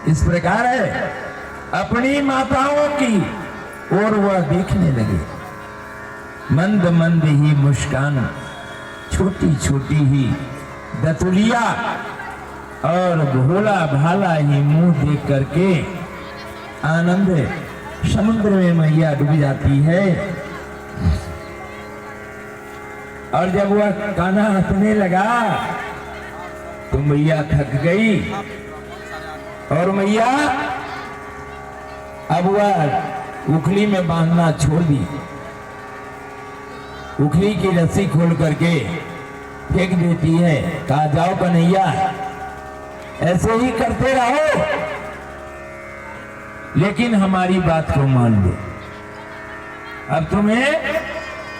इस प्रकार है अपनी माताओं की और वह देखने लगे। मंद मंद ही मुस्कान, छोटी छोटी ही दतुलिया और भोला भाला ही मुंह देख करके आनंद समुद्र में मैया डूब जाती है। और जब वह कान्हा हंसने लगा तो मैया थक गई और मैया अब वह उखली में बांधना छोड़ दी। उखली की रस्सी खोल करके फेंक देती है। कहा जाओ कन्हैया ऐसे ही करते रहो, लेकिन हमारी बात को मान लो। अब तुम्हें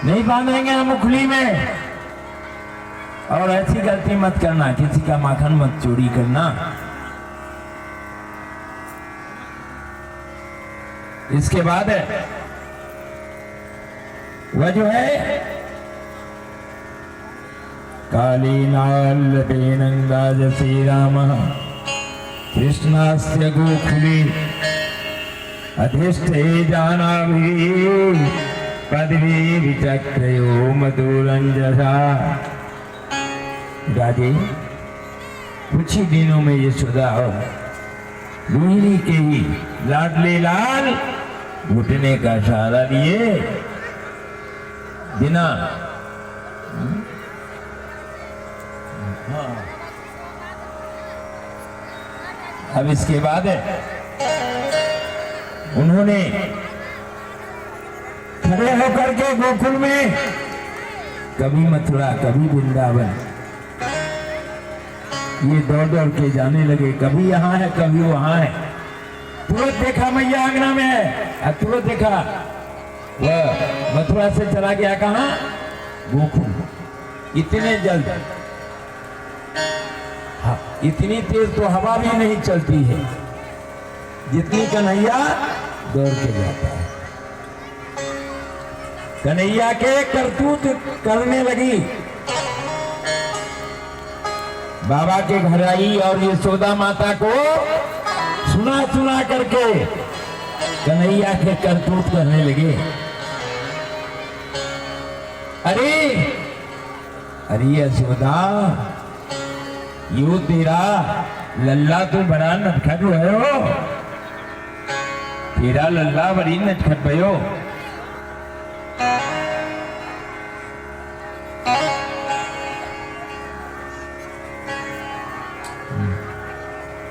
नहीं बांधेंगे हम उखली में, और ऐसी गलती मत करना, किसी का माखन मत चोरी करना। इसके बाद वह जो है कालीनाल बेनंगाज श्री राम कृष्णास्य गोखुली अधिष्ठे जानाभि पदवी विचक्रयो मधुरंजसा। राजे कुछ ही दिनों में यशोदा और रोहिणी के ही लाडले लाल घुटने का सहारा लिए बिना अब इसके बाद उन्होंने खड़े होकर के गोकुल में कभी मथुरा कभी वृंदावन ये दौड़ दौड़ के जाने लगे। कभी यहाँ है कभी वहां है। तुरंत देखा मैया आंगना में है, तुरंत देखा वह मथुरा से चला गया कहाँ, गोकुल। इतने जल्द, हाँ, इतनी तेज तो हवा भी नहीं चलती है जितनी कन्हैया दौड़ के जाता है। कन्हैया के करतूत करने लगी। बाबा के घर आई और यशोदा माता को सुना सुना करके कन्हैया के करतूत करने लगे। अरे अरे यशोदा, यो तेरा लल्ला तो बड़ा नटखट भयो, तेरा लल्ला बड़ी नटखट भयो।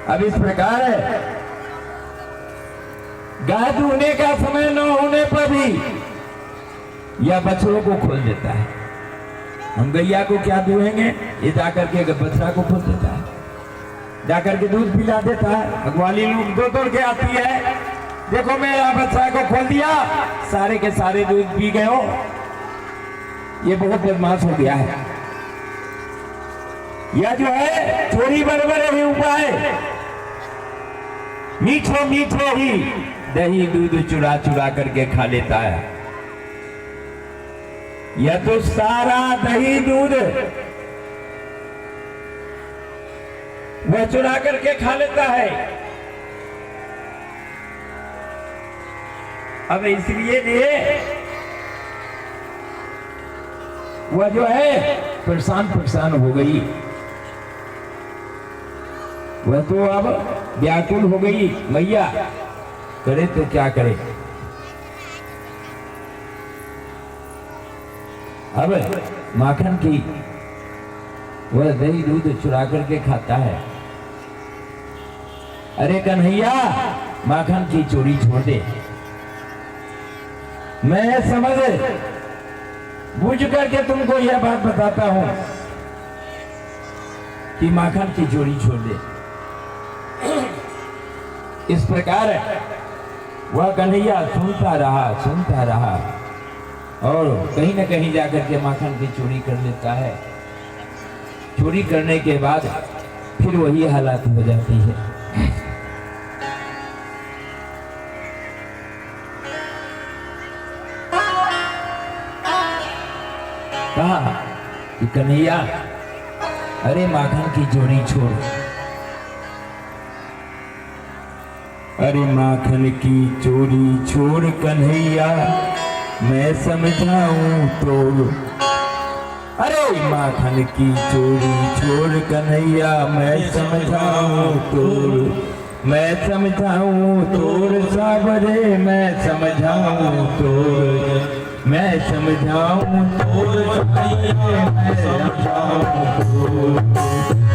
अब इस प्रकार है, गाय दूहने का समय न होने पर भी यह बछड़ों को खोल देता है। हम गैया को क्या दूहेंगे, ये जाकर के बछड़ा को खोल देता है, जाकर के दूध पिला देता है। अगवाली लोग दो दौड़ के आती है, देखो मेरा बछड़ा को खोल दिया, सारे के सारे दूध पी गए हो, ये बहुत बदमाश हो गया है। यह जो है चोरी बरबर ही उपाय, मीठे मीठे ही दही दूध चुरा चुरा करके खा लेता है। यह तो सारा दही दूध वह चुरा करके खा लेता है। अब इसलिए वह जो है परेशान हो गई। वह तो अब व्याकुल हो गई, मैया करे तो क्या करे। अब माखन की वह दही दूध चुरा करके खाता है। अरे कन्हैया, माखन की चोरी छोड़ दे, मैं समझ बुझ करके तुमको यह बात बताता हूं कि माखन की चोरी छोड़ दे। इस प्रकार वह कन्हैया सुनता रहा और कहीं न कहीं जाकर के माखन की चोरी कर लेता है। चोरी करने के बाद फिर वही हालात हो जाती है। कहा कि कन्हैया, अरे माखन की चोरी छोड़, अरे माखन की चोरी छोड़ कन्हैया मैं समझाऊं तो। अरे माखन की चोरी छोड़ कन्हैया मैं समझाऊं तो। मैं समझाऊं तोर सावरे मैं समझाऊं तोर। मैं समझाऊं तोर सावरे मैं समझाऊं तोर।